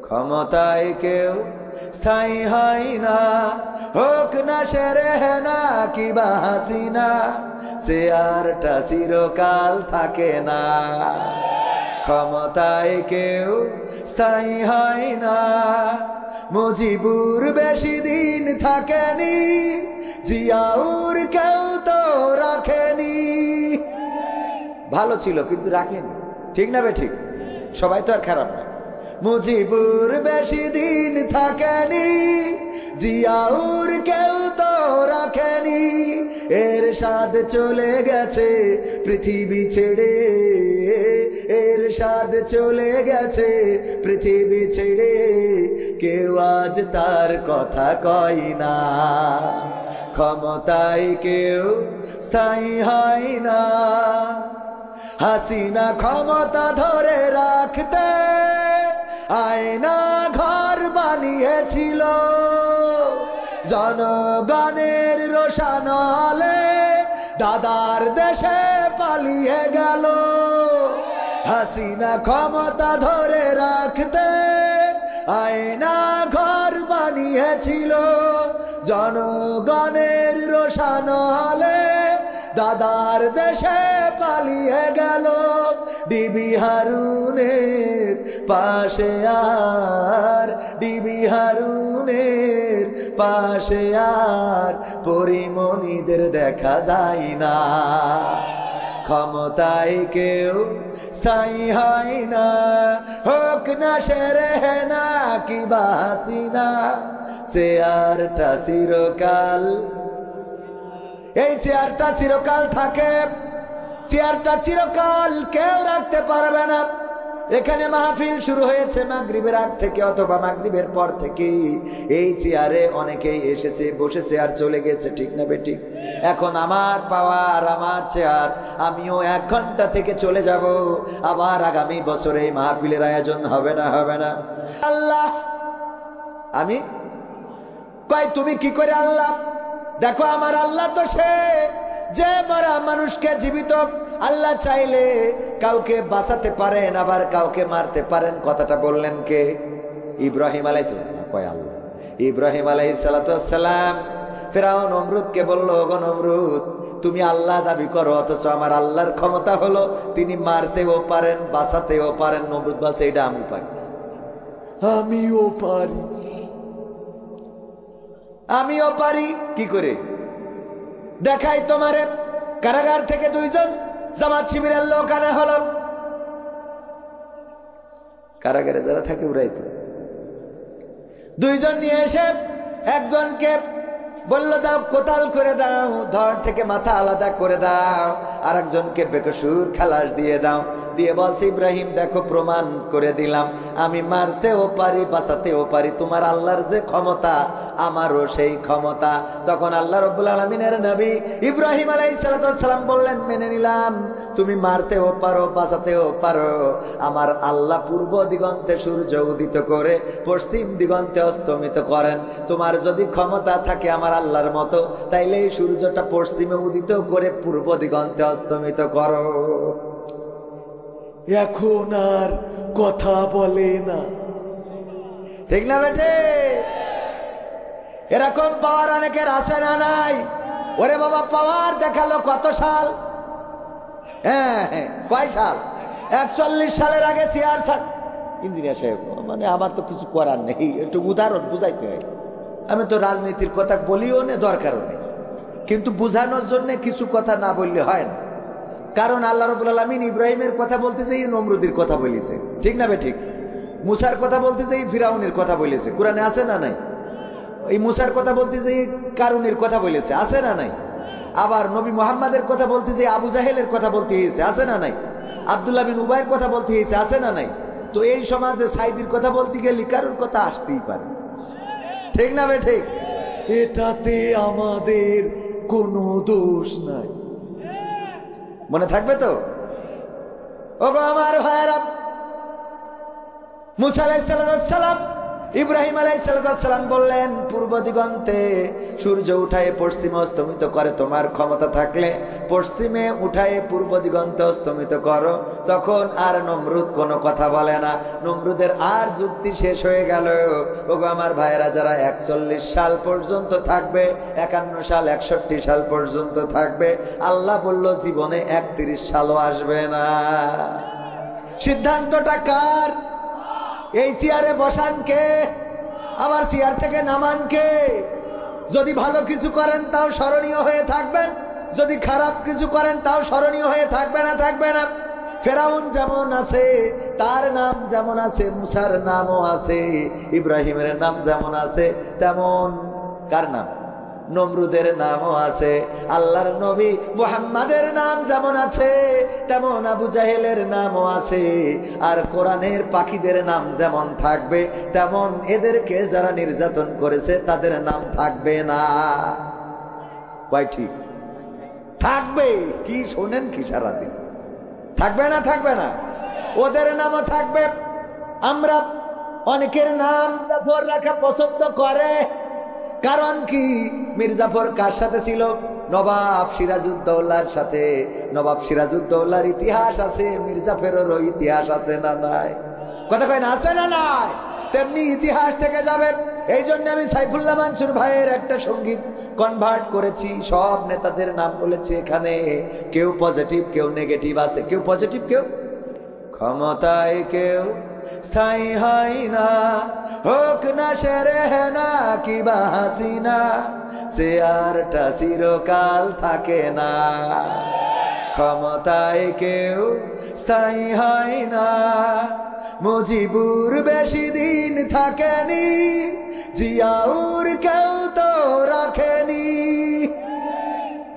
ক্ষমতায় কেউ স্থায়ী হয় না, হোক না শেরেনা কিবা হাসিনা, চেয়ারটা চিরকাল থাকে না। ক্ষমতায় কেউ স্থায়ী হয় না, মুজিবুর বেশি দিন থাকেনি, জিয়াউর কেউ তো রাখেনি। ভালো ছিল কিন্তু রাখেনি, ঠিক না বে ঠিক? সবাই তো আর খারাপ না। মুজিবুর বেশি দিন থাকেনি, জিয়াউর কেউ তো রাখেনি। এরশাদ চলে গেছে পৃথিবী ছেড়ে, এরশাদ চলে গেছে পৃথিবী ছেড়ে, কেউ আজ তার কথা কয় না। ক্ষমতায় কেউ স্থায়ী হয় না, হাসিনা ক্ষমতা ধরে রাখতে আয়না ঘর বানিয়েছিল, জনগণের রোশানলে দাদার দেশে পালিয়ে গেল। হাসিনা ক্ষমতা ধরে রাখতে আয়না ঘর বানিয়েছিল, জনগণের রোশানলে দাদার দেশে পালিয়ে গেল। ডিবি হারুনের পাশে আর, ডিবি হারুনের পাশে আর পরিমণিদের দেখা যায় না। ক্ষমতায় কেউ স্থায়ী হয় না, হোক না শেরেনা কিবা হাসিনা, চেয়ারটা চিরকাল, এই চেয়ারটা চিরকাল থাকে, চেয়ারটা চিরকাল কেউ রাখতে পারবে না। এখানে মাহফিল শুরু হয়েছে মাগরিবের আগ থেকে অথবা মাগরিবের পর থেকে, এই চেয়ারে অনেকেই এসেছে বসেছে আর চলে গেছে, ঠিক না বেঠিক? এখন আমার পাওয়ার, আমার চেয়ার, আমিও 1 ঘন্টা থেকে চলে যাব, আবার আগামী বছরে এই মাহফিলের আয়োজন হবে না হবে না? আল্লাহ আমি কই তুমি কি করে আল্লাহ? দেখো আমার আল্লাহ তো সে যে মরা মানুষকে জীবিত, আল্লাহ চাইলে কাউকে বাঁচাতে পারেন আবার কাউকে মারতে পারেন। কথাটা বললেন কে? ইব্রাহিম আলাইহিস সালাম। কয় আল্লাহ? ইব্রাহিম আলাইহিস সালাম ফেরাউন নমরুদকে বলল, ওগো নমরুদ তুমি আল্লাহ দাবি করো, অথচ আমার আল্লাহর ক্ষমতা হলো তিনি মারতেও পারেন বাঁচাতেও পারেন। নমরুদ বলছে এটা আমি পারি, আমিও পারি, আমিও পারি। কি করে দেখাই তোমারে? কারাগার থেকে 2 জন জামাত শিবিরের লোক আনা হলো, কারাগারে যারা থাকে ওরাই তো। 2 জন নিয়ে এসে একজনকে বলল দাও কোতাল করে দাও, ধর থেকে মাথা আলাদা করে দাও, আর একজনকে বেকসুর খালাস দিয়ে দাও। দিয়ে বলছে ইব্রাহিম দেখো প্রমাণ করে দিলাম আমি মারতেও পারি বাঁচাতেও পারি, তোমার আল্লাহর যে ক্ষমতা আমারও সেই ক্ষমতা। তখন আল্লাহ রাব্বুল আলামিনের নবী ইব্রাহিম আলাইহিস সালাম বললেন মেনে নিলাম তুমি মারতেও পারো বাঁচাতেও পারো, আমার আল্লাহ পূর্ব দিগন্তে সূর্য উদিত করে পশ্চিম দিগন্তে অস্তমিত করেন। তোমার যদি ক্ষমতা থাকে আমার আল্লাহর মতো, তাইলে এই সূর্যটা পশ্চিমে উদিত করে পূর্ব দিগন্তে অস্তমিত করো। এখন আর কথা বলে না, ঠিক না বেটে? এরকম পাওয়ার অনেকের আছে না নাই? ওরে বাবা পাওয়ার দেখালো কত সাল? হ্যাঁ কয় সাল? 41 সালের আগে চেয়ার ইঞ্জিনিয়ার সাহেব, মানে আমার তো কিছু করার নেই, একটু উদাহরণ বুঝাইতে হয়। আমি তো রাজনীতির কথা বলিও না, দরকারও নেই, কিন্তু বুঝানোর জন্য কিছু কথা না বললে হয় না। কারণ আল্লাহ রাব্বুল আলামিন ইব্রাহিমের কথা বলতেছে, নমরুদের কথা বলেছে, ঠিক না বেঠিক? মুসার কথা বলতেছে, ফিরাউনের কথা বলেছে, কোরআনে আছে না নাই? এই মুসার কথা বলতেছে, কারুনের কথা বলেছে, আছে না নাই? আবার নবী মুহাম্মাদের কথা বলতেছে, আবু জাহেলের কথা বলতে হয়েছে, আছে না নাই? আব্দুল্লাহ বিন উবাইয়ের কথা বলতে হয়েছে, আছে না নাই? তো এই সমাজে সাইদির কথা বলতে গেলে কারুর কথা আসতেই পারে, ঠিক না বেঠিক? এটাতে আমাদের কোনো দোষ নাই, মনে থাকবে তো? ওগো আমার ভাইয়েরা, মুসা আলাইহিস সালাম ইব্রাহিম আলাইহিস সালাম বললেন, পূর্ব দিগন্তে সূর্য উঠায় পশ্চিমে অস্তমিত করে, তোমার ক্ষমতা থাকলে পশ্চিমে উঠায় পূর্ব দিগন্তে অস্তমিত করো। তখন আর নমরুদ কোনো কথা বলে না। নমরুদের আর যুক্তি শেষ হয়ে গেল। ওগো আমার ভাইয়েরা, যারা 41 সাল পর্যন্ত থাকবে, 51 সাল 61 সাল পর্যন্ত থাকবে, আল্লাহ বলল জীবনে 31 সালও আসবে না। সিদ্ধান্তটা কার? এই চেয়ারে বসান কে? আবার চেয়ার থেকে নামান কে? যদি ভালো কিছু করেন তাও স্মরণীয় হয়ে থাকবেন, যদি খারাপ কিছু করেন তাও স্মরণীয় হয়ে থাকবে না, থাকবে না। ফেরাউন যেমন আছে, তার নাম যেমন আছে, মুসার নামও আছে, ইব্রাহিমের নাম যেমন আছে, তেমন কার নাম? নমরুদের নামও আছে। আল্লাহর নবী মুহাম্মাদের নাম যেমন আছে, তেমন আবু জাহেলের নামও আছে। আর কোরআনের পাখিদের নাম যেমন থাকবে, তেমন এদেরকে যারা নির্যাতন করেছে তাদের নাম থাকবে না। ভাই ঠিক থাকবে কি? শোনেন কি সারাদিন? থাকবে না, থাকবে না? ওদের নামও থাকবে। আমরা অনেকের নাম জাফর রাখা পছন্দ করে, কারণ কি? মির্জাফর কার সাথে ছিল? নবাব সিরাজউদ্দৌলার সাথে। নবাব সিরাজউদ্দৌলার ইতিহাস আছে, মির্জাফরেরও ইতিহাস আছে না নাই? কথা কয় না, আছে না নাই? তেমনি ইতিহাস থেকে যাবে। এই জন্য আমি সাইফুল্লাহ মানসুর ভাইয়ের একটা সঙ্গীত কনভার্ট করেছি, সব নেতাদের নাম বলেছি এখানে। কেউ পজিটিভ, কেউ নেগেটিভ আছে, কেউ পজিটিভ, কেউ ক্ষমতায়, কেউ স্থায়ী হয় না। হোক না শেরে না কিবা হাসিনা, সে আরটা চিরকাল থাকে না। ক্ষমতায় কেউ স্থায়ী হয় না। মুজিবুর বেশি দিন থাকেনি, জিয়াউর কেউ তো রাখেনি।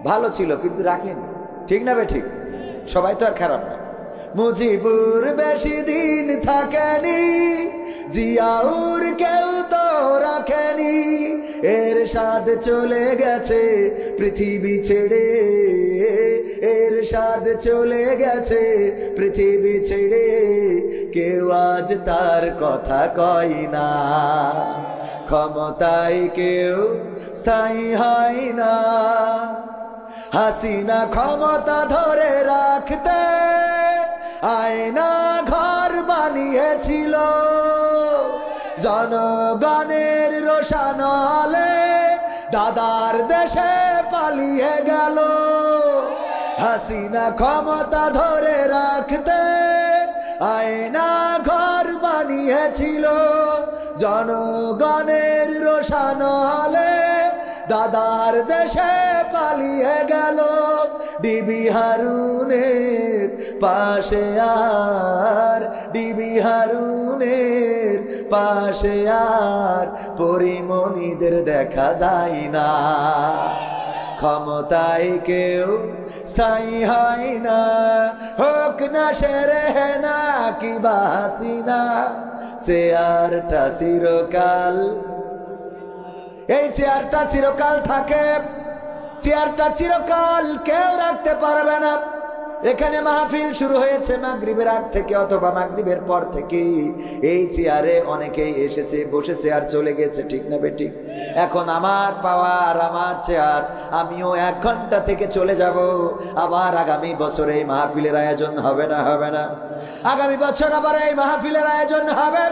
ভালো ছিল কিন্তু রাখেনি, ঠিক না বে ঠিক? সবাই তো আর খারাপ না। মুজিবুর বেশি দিন থাকেনি, জিয়াউর কেউ তো রাখেনি। এরশাদ চলে গেছে পৃথিবী ছেড়ে, এরশাদ চলে গেছে পৃথিবী ছেড়ে, কেউ আজ তার কথা কয় না। ক্ষমতায় কেউ স্থায়ী হয় না। হাসিনা ক্ষমতা ধরে রাখতে আয়না ঘর বানিয়েছিল, জনগণের রোশানলে দাদার দেশে পালিয়ে গেল। হাসিনা ক্ষমতা ধরে রাখতে আয়না ঘর বানিয়েছিল, জনগণের রোশানলে দাদার দেশে পালিয়ে গেল। ডিবি হারুনের পাশে আর, ডিবি হারুনের পাশে আর পরিমণিদের দেখা যায় না। ক্ষমতায় কেউ স্থায়ী হয় না। হোক না শেরে না কিবা হাসিনা, সে আরটা চিরকাল। এই চেয়ারটা চিরকাল থাকে, চেয়ারটা চিরকাল কেউ রাখতে পারবে না। এখানে মাহফিল শুরু হয়েছে মাগরিবের আগ থেকে অথবা মাগরিবের পর থেকে। এই চেয়ারে অনেকেই এসেছে, বসেছে আর চলে গেছে, ঠিক না বেঠিক? এখন আমার পাওয়ার, আমার চেয়ার, আমিও 1 ঘন্টা থেকে চলে যাব। আবার আগামী বছরে এই মাহফিলের আয়োজন হবে না? হবে না? আগামী বছর আবার এই মাহফিলের আয়োজন হবে।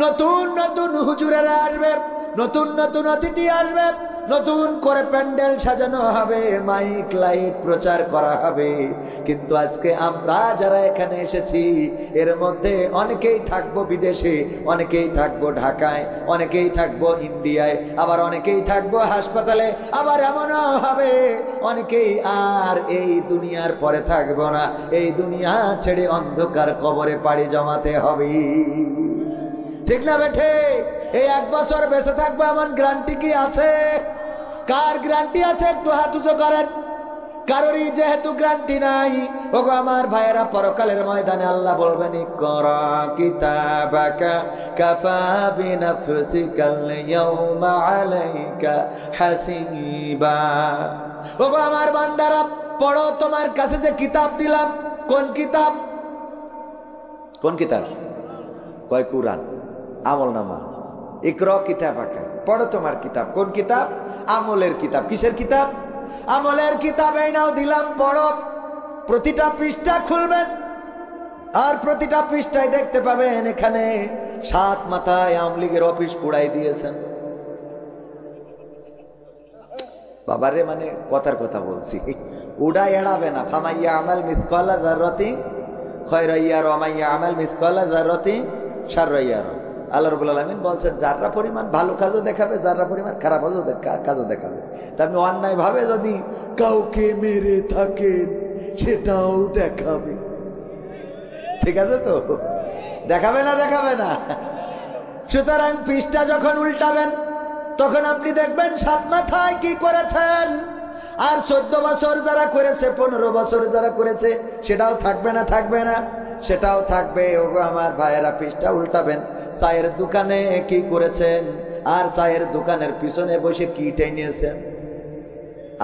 নতুন নতুন হুজুরেরা আসবে, নতুন নতুন অতিথি আসবে, নতুন করে প্যান্ডেল সাজানো হবে, মাইক লাইট প্রচার করা হবে। কিন্তু আজকে আমরা যারা এখানে এসেছি, এর মধ্যে অনেকেই থাকবো বিদেশে, অনেকেই থাকবো ঢাকায়, অনেকেই থাকবো ইন্ডিয়ায়, আবার অনেকেই থাকবো হাসপাতালে, আবার এমনও হবে অনেকেই আর এই দুনিয়ার পরে থাকবো না। এই দুনিয়া ছেড়ে অন্ধকার কবরে পাড়ি জমাতে হবে, ঠিক না বেঠে? এই 1 বছর বেঁচে থাকবো এমন গ্যারান্টি কি আছে? কার গ্যারান্টি আছে? একটু হাত উঁচু করেন। কারোরই যেহেতু গ্যারান্টি নাই, ওগো আমার ভাইয়েরা, পরকালের ময়দানে আল্লাহ বলবেন, ইকরা কিতাবাকা কাফা বিনাফসিকাল ইয়াউমা আলাইকা হাসিবা। ওগো আমার বান্দারা, পড়ো, তোমার কাছে যে কিতাব দিলাম। কোন কিতাব? কোন কিতাব? কয় কুরআন, আমলনামা। ইকরা কিতাবাকা, পড়ো তোমার কিতাব। কোন কিতাব? আমলের কিতাব। কিসের কিতাব? আমলের কিতাব। এই নাও দিলাম, পড়ো। প্রতিটা পৃষ্ঠা খুলবেন আর প্রতিটা পৃষ্ঠায় দেখতে পাবেন এখানে 7 মাথায় আওয়ামী লীগের অফিস পুড়াই দিয়েছেন। বাবারে, মানে কথার কথা বলছি, উড়া এড়াবে না। ফামাইয়া আমাল মিসকালা যাররাতিন খায়রান ইয়ারা ওয়া মাইয়া আমাল মিসকালা যাররাতিন শাররান ইয়ারা। আল্লাহ রাব্বুল আলামিন বলছেন, যারা পরিমাণ ভালো কাজও দেখাবে, যারা পরিমাণ খারাপ কাজও দেখাবে। তা আপনি অন্যায় ভাবে যদি কাউকে মেরে থাকেন সেটাও দেখাবে। ঠিক আছে তো? দেখাবে না? দেখাবে না? সুতরাং পৃষ্ঠা যখন উল্টাবেন তখন আপনি দেখবেন 7 মাথায় কি করেছেন। আর 14 বছর যারা করেছে, 15 বছর যারা করেছে, সেটাও থাকবে না? থাকবে না? সেটাও থাকবে। ওগো আমার ভাইয়েরা, পৃষ্ঠা উল্টাবেন, চায়ের দোকানে কি করেছেন আর চায়ের দোকানের পিছনে বসে কি টেনিয়েছেন,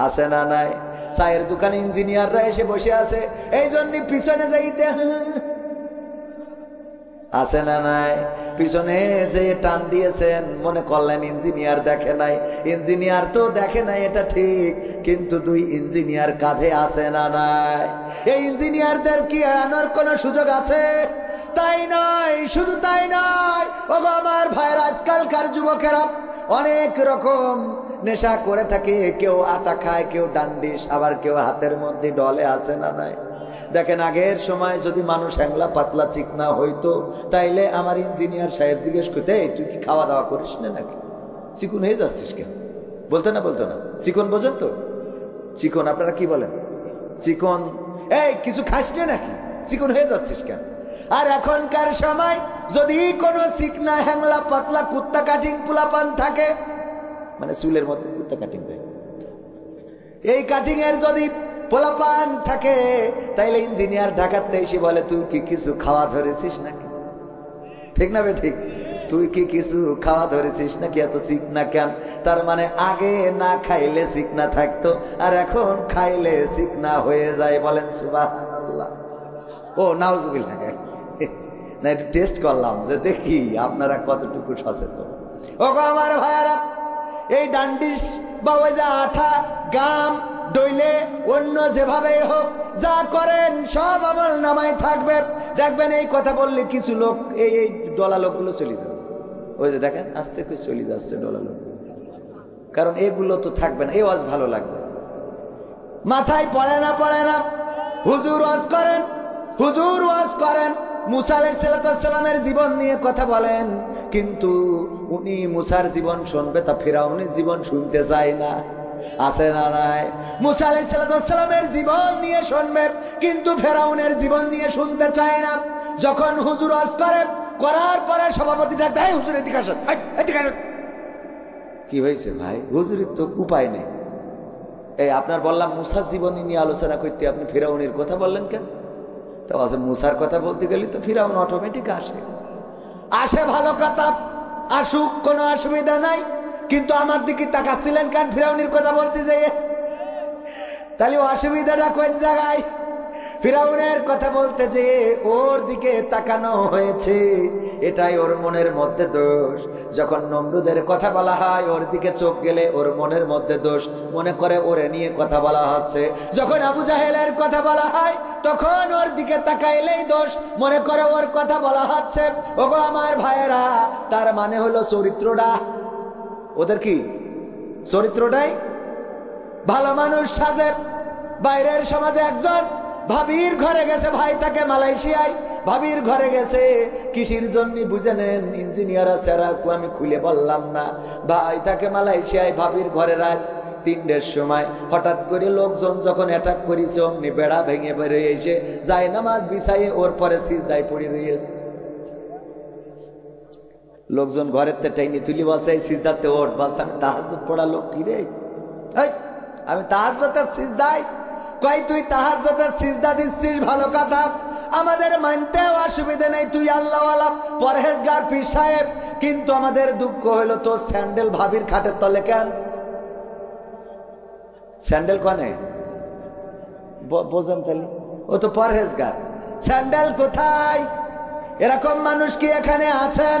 আছে না নাই? চায়ের দোকানে ইঞ্জিনিয়াররা এসে বসে আছে, এই জন্য পিছনে যাইতে আছে না নাই? পিছনে যে টান দিয়েছেন, মনে করলেন ইঞ্জিনিয়ার দেখে নাই। ইঞ্জিনিয়ার তো দেখে নাই, এটা ঠিক, কিন্তু 2 ইঞ্জিনিয়ার কাঁধে আছে না নাই? এই ইঞ্জিনিয়ারদের কি আনার কোনো সুযোগ আছে? তাই নয়, শুধু তাই নয়, ওগো আমার ভাইরা, আজকালকার যুবকেরা অনেক রকম নেশা করে থাকে। কেউ আটা খায়, কেউ ডান্ডিস, আবার কেউ হাতের মধ্যে ডলে, আছে না নাই? দেখেন, আগের সময় যদি মানুষ হ্যাংলা পাতলা চিকনা হইতো, তাইলে আমার ইঞ্জিনিয়ার সাহেব জিজ্ঞেস করতে, তুই কি খাওয়া দাওয়া করিস না নাকি, চিকন হয়ে যাচ্ছিস কেন? বলতো না? বলতো না? চিকন বোঝেন তো? চিকন আপনারা কি বলেন? চিকন, এই কিছু খাস না নাকি, চিকন হয়ে যাচ্ছিস কেন? আর এখনকার সময় যদি কোনো চিকনা হ্যাংলা পাতলা কুত্তা কাটিং পোলাপান থাকে, মানে চুলের মধ্যে কুত্তা কাটিং দেয়, এই কাটিং এর যদি পোলাপান থাকে, তাইলে ইঞ্জিনিয়ার ঢাকাতে এসে বলে, তুই কি কিছু খাওয়া ধরেছিস নাকি? ঠিক না বে ঠিক? তুই কি কিছু খাওয়া ধরেছিস নাকি, এত চিকনা কেন? তার মানে আগে না খাইলে চিকনা থাকতো, আর এখন খাইলে চিকনা হয়ে যায়। বলেন সুবহানাল্লাহ। ও নাউজুবিল্লাহ। না, একটু টেস্ট করলাম যে দেখি আপনারা কতটুকু সচেতন। ও গো আমার ভাইয়ারা, এই ডান্ডিস বা ওই যে আঠা গাম ডইলে অন্য যেভাবে হোক যা করেন সব আমল নামায় থাকবে। দেখবেন এই কথা বললে কিছু লোক, এই ডলা লোকগুলো চলে যাবে। ওই যে দেখেন আস্তে করে চলে যাচ্ছে ডলা লোক, কারণ এগুলো তো থাকবে না। এই ওয়াজ ভালো লাগবে, মাথায় পড়ে না, পড়ে না। হুজুর ওয়াজ করেন, হুজুর ওয়াজ করেন, মুসা আলাইহিস সালামের জীবন নিয়ে কথা বলেন, কিন্তু উনি মুসার জীবন শুনবে, তা ফিরাউনের জীবন শুনতে চায় না, আছে না নাই? মুসা আলাইহিস সালামের জীবন নিয়ে শুনবে, কিন্তু ফেরাউনের জীবন নিয়ে শুনতে চায় না। যখন হুজুর ওয়াজ করে, করার পরে সভাপতি ডাক দেয়, হুজুর এদিকে আসেন, এদিকে আসেন। কি হয়েছে ভাই? হুজুরের তো উপায় নেই। এই আপনার বললাম মুসার জীবনী নিয়ে আলোচনা করতে, আপনি ফিরাউনের কথা বললেন কেন? তো মুসার কথা বলতে গেলে তো ফিরাউন অটোমেটিক আসে। আসে, ভালো কথা, আসুক, কোনো অসুবিধা নাই, কিন্তু আমার দিকে তাকাচ্ছিলেন কেন ফিরাউনের কথা বলতে যেয়ে? তাহলে অসুবিধাটা কোন জায়গায়? ফিরাউনের কথা বলতে যেয়ে ওর দিকে তাকানো হয়েছে, এটাই ওর মনের মধ্যে দোষ। যখন নমরুদের কথা বলা হয়, ওর দিকে চোখ গেলে ওর মনের মধ্যে দোষ, মনে করে ওরে নিয়ে কথা বলা হচ্ছে। যখন আবু জাহেলের কথা বলা হয়, তখন ওর দিকে তাকাইলেই দোষ, মনে করে ওর কথা বলা হচ্ছে। ওগো আমার ভাইয়েরা, তার মানে হলো চরিত্রটা ওদের কি? চরিত্রটাই ভালো মানুষ সাজে। বাইরের সমাজে একজন ভাবির ঘরে গেছে, ভাই তাকে মালয়েশিয়ায় ভাবির ঘরে গেছে, কিসের জন্য বুঝে নেন? ইঞ্জিনিয়ার আছে, আমি খুলে বললাম না। ভাই তাকে মালয়েশিয়ায় ভাবির ঘরে রাত 3টের সময় হঠাৎ করে লোকজন যখন অ্যাটাক করেছে, অমনি বেড়া ভেঙে বেরিয়ে এসে যায় নামাজ বিছাইয়ে ওর পরে সিজদায় পড়ে রয়েছে। লোকজন ঘরের তে টেনে তুলি, বলছে এই সিজদাতে ওঠ। বলছে আমি তাহাজ্জুদ পড়া লোক, কি রে আমি তাহাজ্জুদের সিজদায়? কই তুই তাহাজ্জুদের সিজদা দিচ্ছিস, ভালো কথা, আমাদের মানতেও অসুবিধা নেই, তুই আল্লাহওয়ালা পরহেজগার পীর সাহেব, কিন্তু আমাদের দুঃখ হইল তোর স্যান্ডেল ভাবির খাটের তলে কেন? স্যান্ডেল কনে বোঝেন তাহলে? ও তো পরহেজগার, স্যান্ডেল কোথায়? এরকম মানুষ কি এখানে আছেন?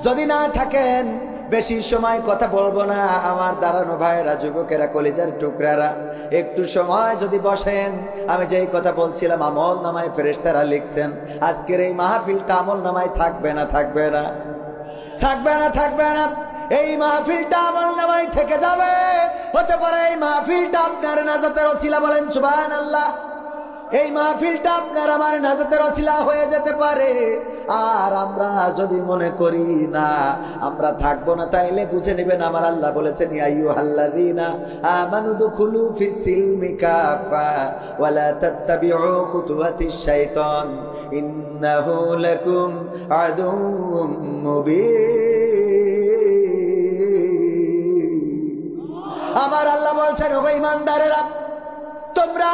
যদি না থাকেন বেশি সময় কথা বলবো না। আমার দাঁড়ানো ভাইয়েরা, যুবকেরা, কলিজার টুকরারা, একটু সময় যদি বসেন, আমি যেই কথা বলছিলাম আমল নামায় ফেরেশতারা লিখছেন। আজকের এই মাহফিলটা আমল নামায় থাকবে না, থাকবে না, থাকবে না, থাকবে না। এই মাহফিলটা আমল নামায় থেকে যাবে। হতে পারে এই মাহফিলটা আপনার নাজাতের ওসিলা, বলেন সুবহানাল্লাহ। এই মাহফিলটা আপনার আমার নাজাতের ওসিলা হয়ে যেতে পারে। আর আমরা যদি মনে করি না আমরা থাকবো না, তাইলে বুঝে নেবেন আমার আল্লাহ বলেছেন, ইয়া আইয়ুহাল্লাযীনা আমানু দুখুলু ফিস সিলমি কাফা ওয়া লা তাত্তাবিউ খুতুওয়াতিশ শাইতান ইন্নাহু লাকুম আদুউম মুবিন। আমার আল্লাহ বলছেন, ওগো ঈমানদারেরা, তোমরা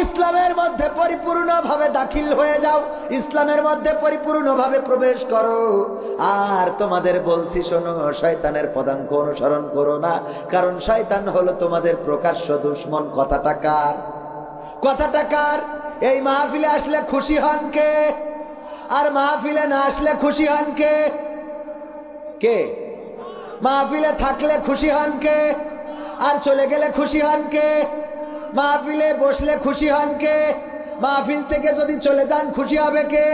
ইসলামের মধ্যে পরিপূর্ণভাবে দাখিল হয়ে যাও, ইসলামের মধ্যে পরিপূর্ণভাবে প্রবেশ করো। আর তোমাদের বলছি শোনো, শয়তানের পদাঙ্ক অনুসরণ করো না, কারণ শয়তান হলো তোমাদের প্রকাশ্য দুশমন। কথাটা কার? কথাটা কার? এই মাহফিলে আসলে খুশি হন কে? আর মাহফিলে না আসলে খুশি হন কে? কে? মাহফিলে থাকলে খুশি হন কে? আর চলে গেলে খুশি হন কে? মাহফিলে বসলে খুশি হন কে? মাহফিল থেকে যদি চলে যান খুশি হবে কে?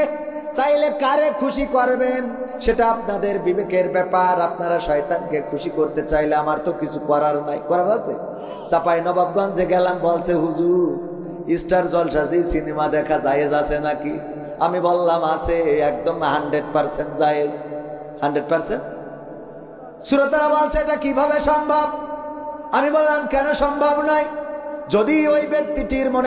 তাইলে কারে খুশি করবেন সেটা আপনাদের বিবেকের ব্যাপার। আপনারা শয়তানকে খুশি করতে চাইলে আমার তো কিছু করার নাই। করার আছে? চাপাই নবাবগঞ্জে গেলাম, বলছে হুজুর স্টার জলসাজি সিনেমা দেখা জায়েজ আছে নাকি? আমি বললাম আছে, একদম 100% জায়েজ, 100%। শ্রোতারা বলছে এটা কিভাবে সম্ভব? আমি বললাম কেন সম্ভব নয়? যদি ওই ব্যক্তিটির মনে